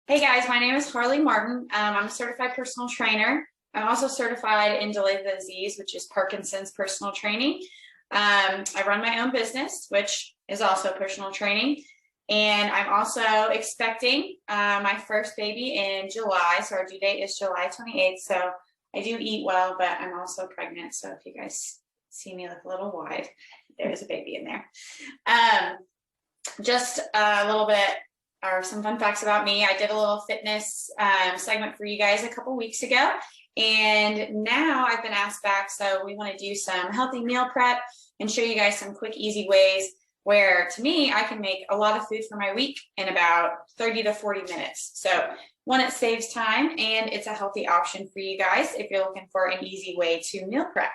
Hey guys, my name is Harley Martin. I'm a certified personal trainer. I'm also certified in delayed disease, which is Parkinson's personal training. I run my own business, which is also personal training. And I'm also expecting my first baby in July. So our due date is July 28th. So I do eat well, but I'm also pregnant. So if you guys see me look a little wide, there's a baby in there. Just a little bit or some fun facts about me. I did a little fitness segment for you guys a couple weeks ago, and now I've been asked back, so we want to do some healthy meal prep and show you guys some quick, easy ways where, to me, I can make a lot of food for my week in about 30 to 40 minutes. So one, it saves time, and it's a healthy option for you guys if you're looking for an easy way to meal prep.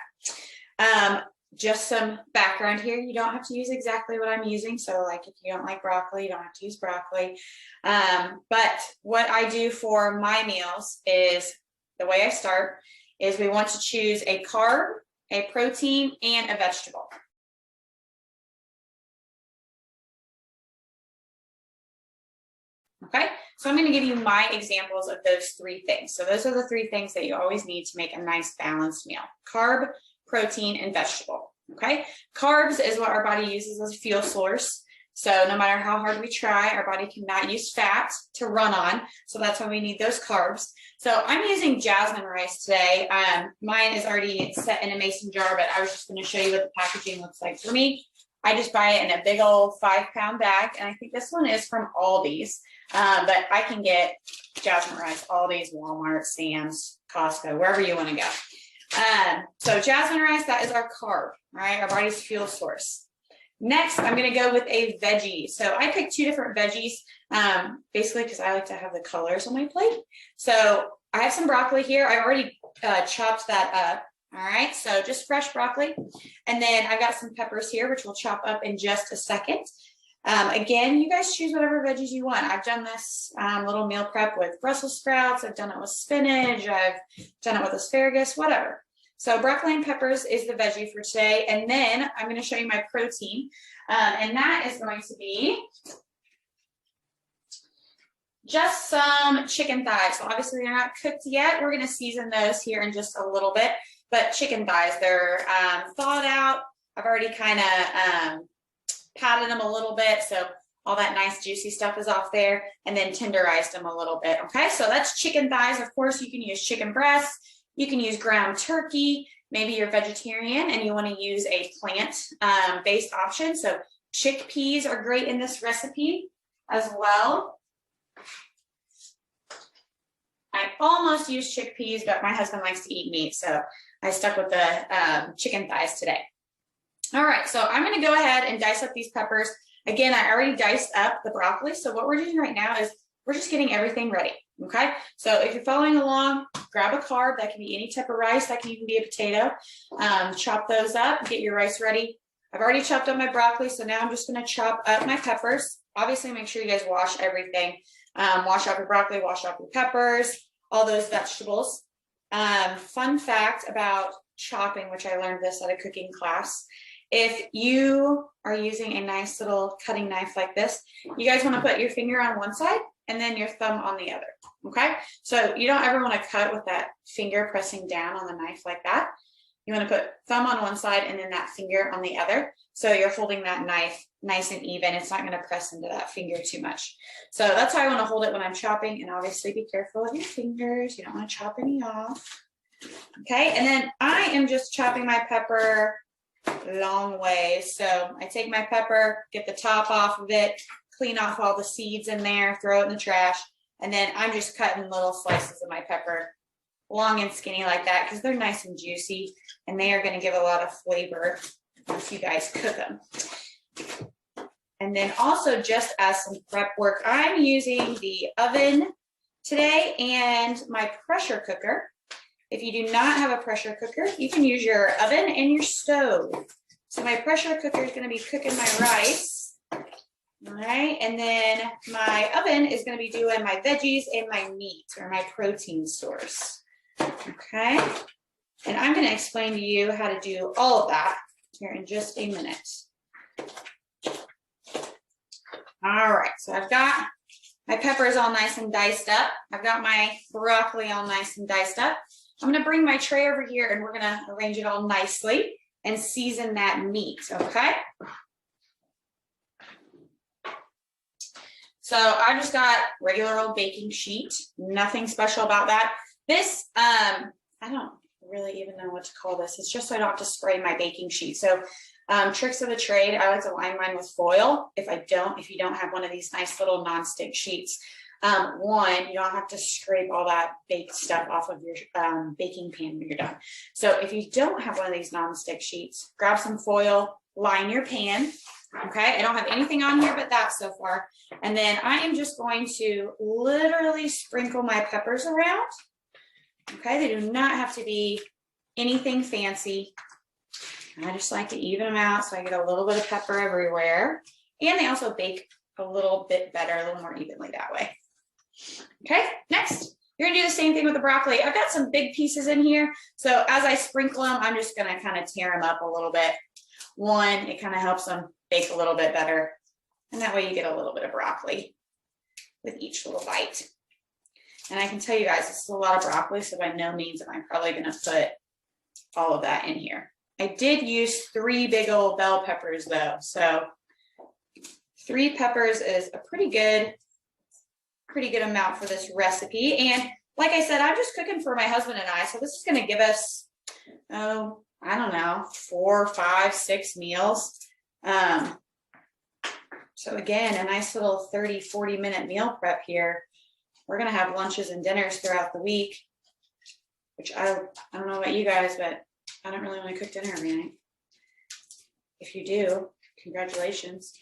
Just some background here. You don't have to use exactly what I'm using. So like if you don't like broccoli, you don't have to use broccoli. But what I do for my meals is, the way I start is we want to choose a carb, a protein, and a vegetable. Okay, so I'm going to give you my examples of those three things. So those are the three things that you always need to make a nice balanced meal: carb, protein, and vegetable. Okay, carbs is what our body uses as a fuel source. So no matter how hard we try, our body cannot use fat to run on. So that's why we need those carbs. So I'm using jasmine rice today. Mine is already set in a mason jar, but I was just going to show you what the packaging looks like for me. I just buy it in a big old 5-pound bag, and I think this one is from Aldi's. But I can get jasmine rice, Aldi's, Walmart, Sam's, Costco, wherever you want to go. So jasmine rice, that is our carb, right? Our body's fuel source. Next, I'm going to go with a veggie. So I picked two different veggies, basically because I like to have the colors on my plate. So I have some broccoli here. I already chopped that up. All right, so just fresh broccoli. And then I've got some peppers here, which we'll chop up in just a second. Again, you guys choose whatever veggies you want. I've done this little meal prep with Brussels sprouts. I've done it with spinach. I've done it with asparagus, whatever. So broccoli and peppers is the veggie for today. And then I'm going to show you my protein. And that is going to be just some chicken thighs. So obviously they're not cooked yet. We're going to season those here in just a little bit. But chicken thighs, they're thawed out. I've already kind of patted them a little bit, so all that nice juicy stuff is off there, and then tenderized them a little bit. Okay, so that's chicken thighs. Of course, you can use chicken breasts. You can use ground turkey. Maybe you're vegetarian and you want to use a plant-based option. So chickpeas are great in this recipe as well. I almost used chickpeas, but my husband likes to eat meat, so I stuck with the chicken thighs today. All right, so I'm going to go ahead and dice up these peppers. Again, I already diced up the broccoli, so what we're doing right now is we're just getting everything ready, okay? So if you're following along, grab a carb. That can be any type of rice. That can even be a potato. Chop those up, get your rice ready. I've already chopped up my broccoli, so now I'm just going to chop up my peppers. Obviously, make sure you guys wash everything. Wash off your broccoli, wash off your peppers, all those vegetables. Fun fact about chopping, which I learned this at a cooking class. If you are using a nice little cutting knife like this, you guys want to put your finger on one side and then your thumb on the other, okay? So you don't ever want to cut with that finger pressing down on the knife like that. You want to put thumb on one side and then that finger on the other. So you're holding that knife nice and even. It's not going to press into that finger too much. So that's how I want to hold it when I'm chopping. And obviously be careful with your fingers. You don't want to chop any off. Okay, and then I am just chopping my pepper long ways. So I take my pepper, get the top off of it, clean off all the seeds in there, throw it in the trash, and then I'm just cutting little slices of my pepper, long and skinny like that, because they're nice and juicy, and they are going to give a lot of flavor once you guys cook them. And then also, just as some prep work, I'm using the oven today and my pressure cooker. If you do not have a pressure cooker, you can use your oven and your stove. So my pressure cooker is going to be cooking my rice. All right, and then my oven is going to be doing my veggies and my meat, or my protein source. Okay, and I'm going to explain to you how to do all of that here in just a minute. All right, so I've got My pepper is all nice and diced up. I've got my broccoli all nice and diced up. I'm gonna bring my tray over here and we're gonna arrange it all nicely and season that meat, okay? So I just got regular old baking sheet, nothing special about that. This, I don't really even know what to call this. It's just so I don't have to spray my baking sheet. So tricks of the trade, I like to line mine with foil. If you don't have one of these nice little nonstick sheets, one, you don't have to scrape all that baked stuff off of your baking pan when you're done. So if you don't have one of these nonstick sheets, grab some foil, line your pan. Okay, I don't have anything on here but that so far. And then I am just going to literally sprinkle my peppers around. Okay, they do not have to be anything fancy. I just like to even them out so I get a little bit of pepper everywhere. And they also bake a little bit better, a little more evenly that way. Okay, next, you're gonna do the same thing with the broccoli. I've got some big pieces in here. So as I sprinkle them, I'm just gonna kind of tear them up a little bit. One, it kind of helps them bake a little bit better. And that way you get a little bit of broccoli with each little bite. And I can tell you guys, this is a lot of broccoli, so by no means am I probably gonna put all of that in here. I did use 3 big old bell peppers though. So 3 peppers is a pretty good amount for this recipe. And like I said, I'm just cooking for my husband and I. So this is gonna give us, oh, I don't know, 4, 5, 6 meals. So again, a nice little 30, 40-minute meal prep here. We're gonna have lunches and dinners throughout the week, which I don't know about you guys, but I don't really want to cook dinner every night. If you do, congratulations.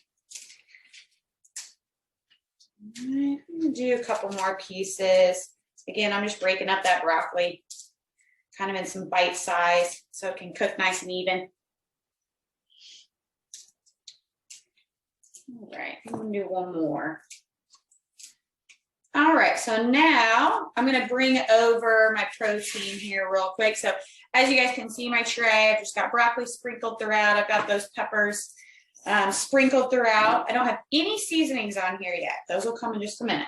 All right, I'm gonna do a couple more pieces. Again, I'm just breaking up that broccoli kind of in some bite size so it can cook nice and even. All right, I'm gonna do one more. All right, so now I'm gonna bring over my protein here real quick. So as you guys can see my tray, I've just got broccoli sprinkled throughout. I've got those peppers sprinkled throughout. I don't have any seasonings on here yet. Those will come in just a minute.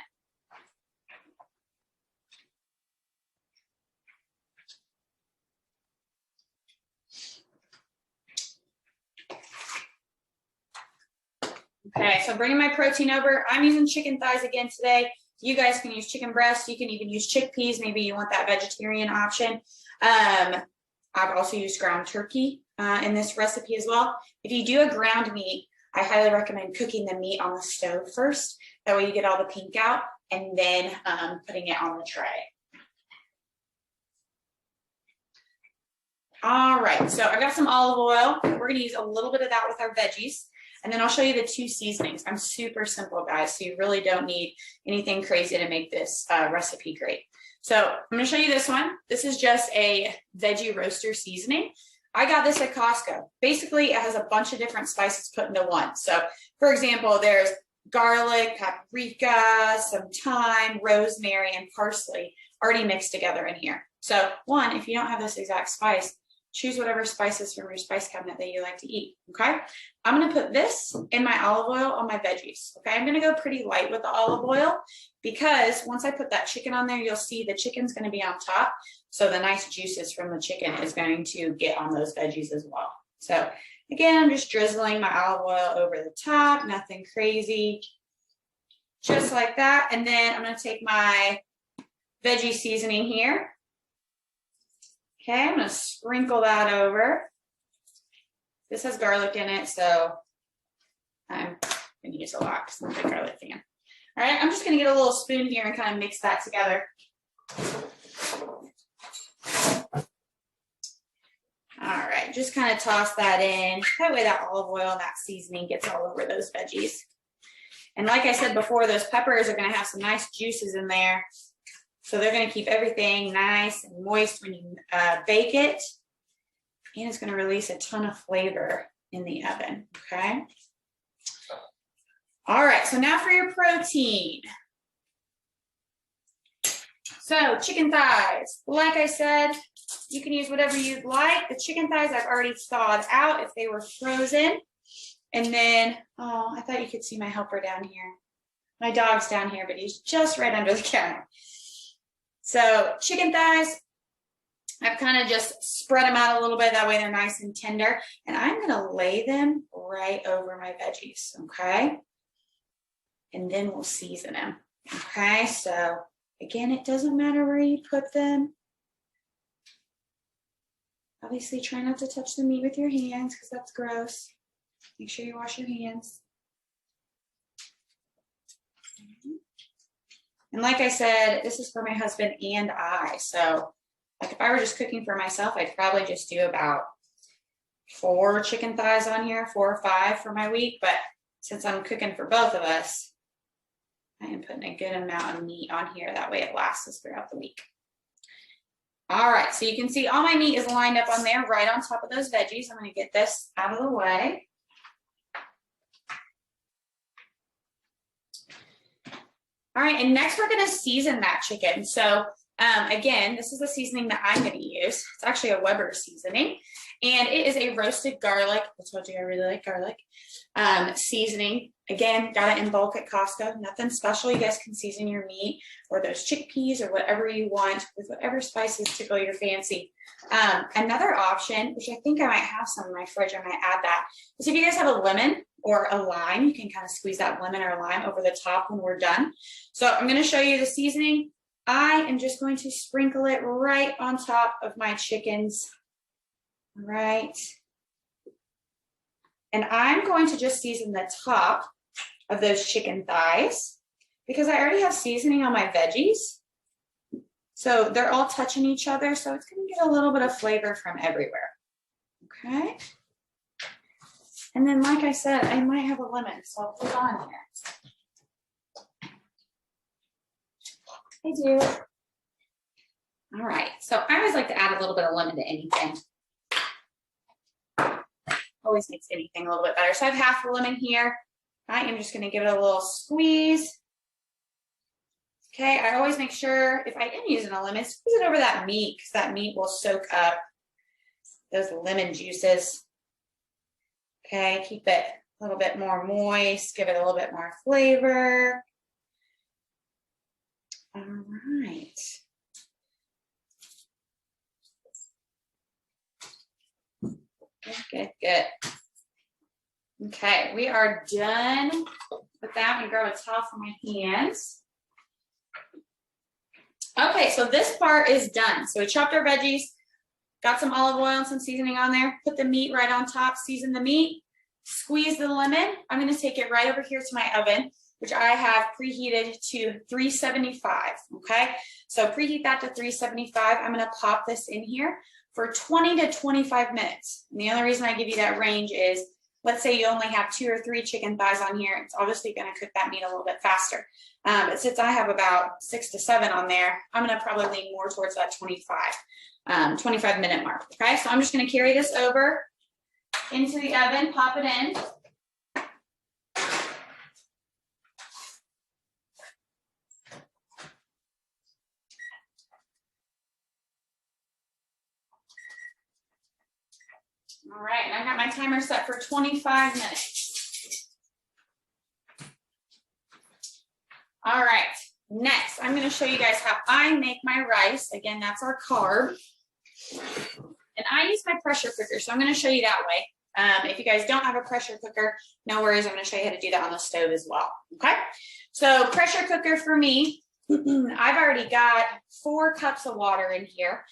Okay, so bringing my protein over. I'm using chicken thighs again today. You guys can use chicken breast. You can even use chickpeas. Maybe you want that vegetarian option. I've also used ground turkey in this recipe as well. If you do a ground meat, I highly recommend cooking the meat on the stove first. That way you get all the pink out and then putting it on the tray. All right, so I got some olive oil. We're gonna use a little bit of that with our veggies. And then I'll show you the 2 seasonings. I'm super simple, guys, so you really don't need anything crazy to make this recipe great. So I'm gonna show you this one. This is just a veggie roaster seasoning. I got this at Costco. Basically, it has a bunch of different spices put into one. So for example, there's garlic, paprika, some thyme, rosemary, and parsley already mixed together in here. So one, if you don't have this exact spice, choose whatever spices from your spice cabinet that you like to eat, okay? I'm gonna put this in my olive oil on my veggies, okay? I'm gonna go pretty light with the olive oil because once I put that chicken on there, you'll see the chicken's gonna be on top. So the nice juices from the chicken is going to get on those veggies as well. So again, I'm just drizzling my olive oil over the top, nothing crazy, just like that. And then I'm gonna take my veggie seasoning here. Okay, I'm gonna sprinkle that over. This has garlic in it, so I'm gonna use a lot because I'm a big garlic fan. All right, I'm just gonna get a little spoon here and kind of mix that together. All right, just kind of toss that in. That way that olive oil and that seasoning gets all over those veggies. And like I said before, those peppers are gonna have some nice juices in there. So they're gonna keep everything nice and moist when you bake it. And it's gonna release a ton of flavor in the oven, okay? All right, so now for your protein. So chicken thighs, like I said, you can use whatever you'd like. The chicken thighs I've already thawed out if they were frozen. And then, oh, I thought you could see my helper down here. My dog's down here, but he's just right under the counter. So chicken thighs, I've kind of just spread them out a little bit. That way they're nice and tender. And I'm going to lay them right over my veggies, okay? And then we'll season them, okay? So again, it doesn't matter where you put them. Obviously, try not to touch the meat with your hands because that's gross. Make sure you wash your hands. And like I said, this is for my husband and I. So like if I were just cooking for myself, I'd probably just do about 4 chicken thighs on here, 4 or 5 for my week. But since I'm cooking for both of us, I am putting a good amount of meat on here. That way it lasts us throughout the week. All right, so you can see all my meat is lined up on there right on top of those veggies. I'm going to get this out of the way. All right, and next we're going to season that chicken. So again, this is the seasoning that I'm going to use. It's actually a Weber seasoning, and it is a roasted garlic. I told you I really like garlic. Seasoning. Again, got it in bulk at Costco. Nothing special. You guys can season your meat or those chickpeas or whatever you want with whatever spices tickle your fancy. Another option, which I think I might have some in my fridge, I might add that, is if you guys have a lemon or a lime, you can kind of squeeze that lemon or lime over the top when we're done. So I'm going to show you the seasoning. I am just going to sprinkle it right on top of my chickens. Right. And I'm going to just season the top of those chicken thighs because I already have seasoning on my veggies. So they're all touching each other. So it's going to get a little bit of flavor from everywhere. Okay. And then, like I said, I might have a lemon, so I'll put it on here. I do. All right. So I always like to add a little bit of lemon to anything. Always makes anything a little bit better. So I have half a lemon here. I am just going to give it a little squeeze. Okay, I always make sure if I am using a lemon, squeeze it over that meat because that meat will soak up those lemon juices. Okay, keep it a little bit more moist, give it a little bit more flavor. All right. Good, good. Okay, we are done with that. I'm gonna grab a towel for my hands. Okay, so this part is done. So we chopped our veggies, got some olive oil and some seasoning on there, put the meat right on top, season the meat, squeeze the lemon. I'm gonna take it right over here to my oven, which I have preheated to 375, okay? So preheat that to 375. I'm gonna pop this in here for 20 to 25 minutes. And the only reason I give you that range is, let's say you only have 2 or 3 chicken thighs on here, it's obviously gonna cook that meat a little bit faster. But since I have about 6 to 7 on there, I'm gonna probably lean more towards that 25 minute mark, okay? So I'm just gonna carry this over into the oven, pop it in. All right, and I've got my timer set for 25 minutes. All right, next, I'm gonna show you guys how I make my rice. Again, that's our carb. And I use my pressure cooker, so I'm gonna show you that way. If you guys don't have a pressure cooker, no worries, I'm gonna show you how to do that on the stove as well, okay? So pressure cooker for me, I've already got 4 cups of water in here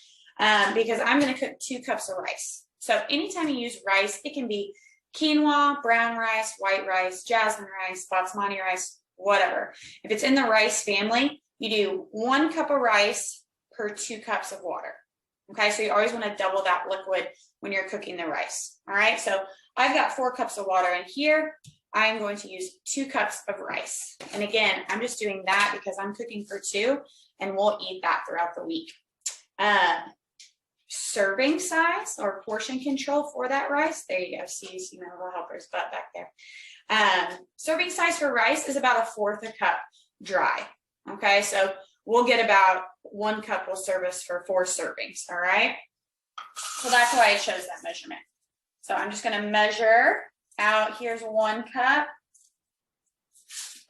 because I'm gonna cook 2 cups of rice. So anytime you use rice, it can be quinoa, brown rice, white rice, jasmine rice, basmati rice, whatever. If it's in the rice family, you do 1 cup of rice per 2 cups of water. Okay, so you always want to double that liquid when you're cooking the rice. All right, so I've got 4 cups of water in here. I'm going to use 2 cups of rice. And again, I'm just doing that because I'm cooking for 2 and we'll eat that throughout the week. Serving size or portion control for that rice. There you go. See my little helper's butt back there. Serving size for rice is about 1/4 a cup dry. Okay, so we'll get about 1 cup will serve us for 4 servings. All right. So that's why I chose that measurement. So I'm just going to measure out. Here's 1 cup.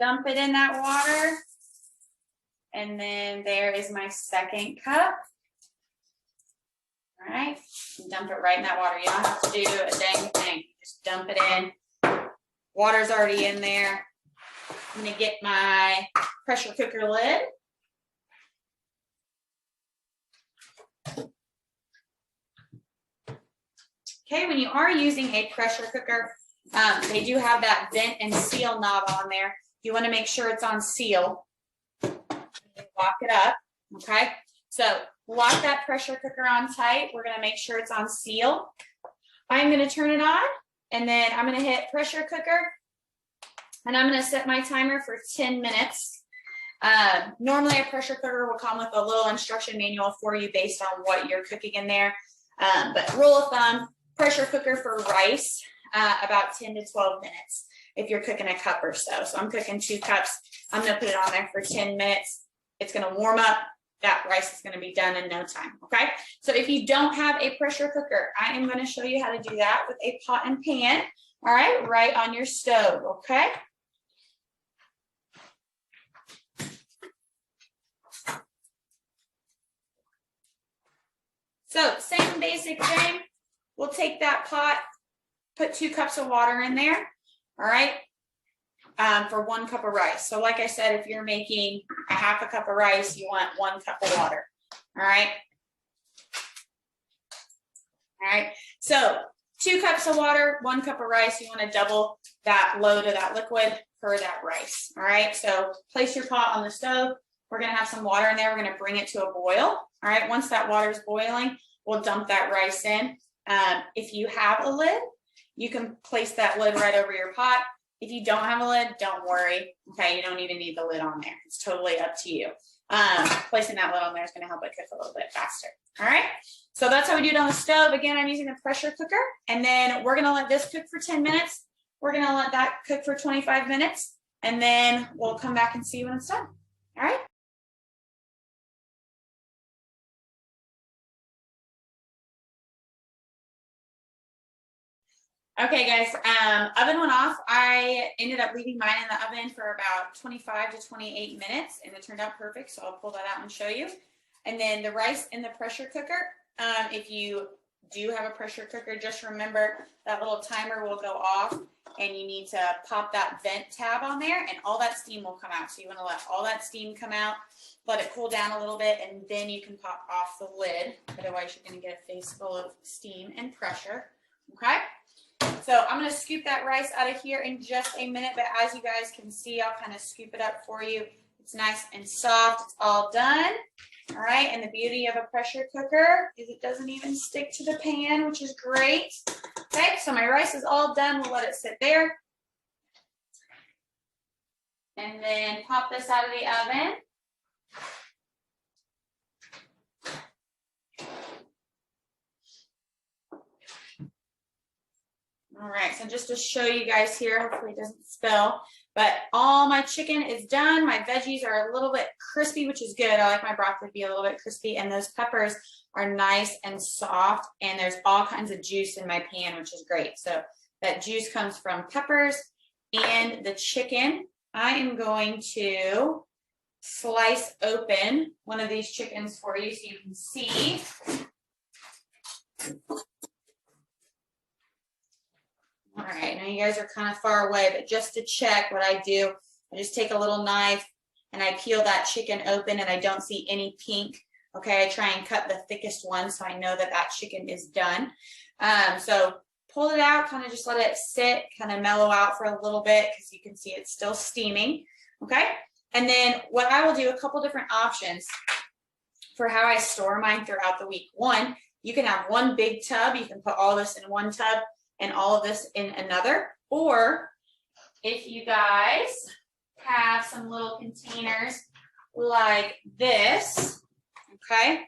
dump it in that water. And then there is my second cup. All right, dump it right in that water. You don't have to do a dang thing. Just dump it in. Water's already in there. I'm gonna get my pressure cooker lid. Okay, when you are using a pressure cooker, they do have that vent and seal knob on there. You want to make sure it's on seal. Lock it up, okay? So lock that pressure cooker on tight. We're going to make sure it's on seal. I'm going to turn it on, and then I'm going to hit pressure cooker, and I'm going to set my timer for 10 minutes. Normally a pressure cooker will come with a little instruction manual for you based on what you're cooking in there. But rule of thumb, pressure cooker for rice, about 10 to 12 minutes if you're cooking a cup or so. So I'm cooking 2 cups. I'm going to put it on there for 10 minutes. It's going to warm up. That rice is going to be done in no time, okay? So if you don't have a pressure cooker, I am going to show you how to do that with a pot and pan, all right on your stove, okay? So same basic thing. We'll take that pot, put 2 cups of water in there, all right, for 1 cup of rice. So like I said, if you're making a half a cup of rice, you want 1 cup of water, all right? All right, so 2 cups of water, 1 cup of rice, you want to double that load of that liquid for that rice, all right? So place your pot on the stove. We're going to have some water in there. We're going to bring it to a boil, all right? Once that water is boiling, we'll dump that rice in. If you have a lid, you can place that lid right over your pot. If you don't have a lid, don't worry. Okay, you don't even need the lid on there. It's totally up to you. Placing that lid on there is going to help it cook a little bit faster. All right, so that's how we do it on the stove. Again, I'm using a pressure cooker, and then we're going to let this cook for 10 minutes. We're going to let that cook for 25 minutes, and then we'll come back and see when it's done. All right. Okay, guys, oven went off. I ended up leaving mine in the oven for about 25 to 28 minutes, and it turned out perfect, so I'll pull that out and show you. And then the rice in the pressure cooker, if you do have a pressure cooker, just remember that little timer will go off, and you need to pop that vent tab on there, and all that steam will come out. So you want to let all that steam come out, let it cool down a little bit, and then you can pop off the lid. Otherwise, you're going to get a face full of steam and pressure, okay? So I'm going to scoop that rice out of here in just a minute, but as you guys can see, I'll kind of scoop it up for you. It's nice and soft. It's all done. All right, and the beauty of a pressure cooker is it doesn't even stick to the pan, which is great. Okay, so my rice is all done. We'll let it sit there. And then pop this out of the oven. All right, so just to show you guys here, hopefully it doesn't spill, but all my chicken is done. My veggies are a little bit crispy, which is good. I like my broccoli to be a little bit crispy, and those peppers are nice and soft, and there's all kinds of juice in my pan, which is great. So that juice comes from peppers and the chicken. I am going to slice open one of these chickens for you so you can see. All right, now you guys are kind of far away, but just to check what I do, I just take a little knife and I peel that chicken open, and I don't see any pink. Okay, I try and cut the thickest one so I know that that chicken is done. So pull it out, kind of just let it sit, kind of mellow out for a little bit because you can see it's still steaming. Okay, and then what I will do, a couple different options for how I store mine throughout the week. One, you can have one big tub. You can put all this in one tub and all of this in another. Or if you guys have some little containers like this, okay?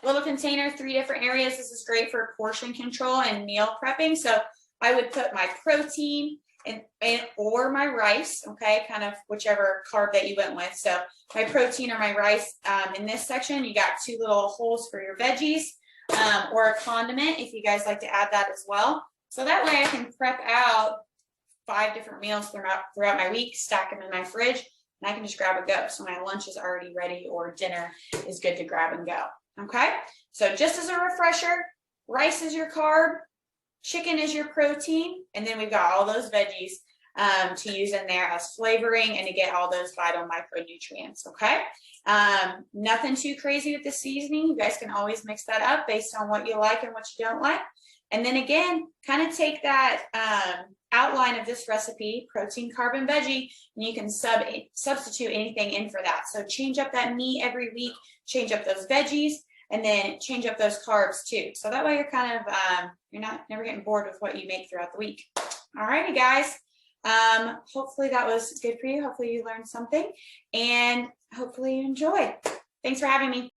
Little container, 3 different areas. This is great for portion control and meal prepping. So I would put my protein in or my rice, okay? Kind of whichever carb that you went with. So my protein or my rice in this section, you got 2 little holes for your veggies. Or a condiment if you guys like to add that as well. So that way I can prep out 5 different meals throughout my week, stack them in my fridge, and I can just grab and go. So my lunch is already ready or dinner is good to grab and go. Okay, so just as a refresher, rice is your carb, chicken is your protein, and then we've got all those veggies to use in there as flavoring and to get all those vital micronutrients, okay? Nothing too crazy with the seasoning. You guys can always mix that up based on what you like and what you don't like. And then again, kind of take that outline of this recipe, protein, carb, and veggie, and you can substitute anything in for that. So change up that meat every week, change up those veggies, and then change up those carbs too. So that way you're kind of, you're never getting bored with what you make throughout the week. All righty, guys. Hopefully that was good for you. Hopefully you learned something, and hopefully you enjoyed. Thanks for having me.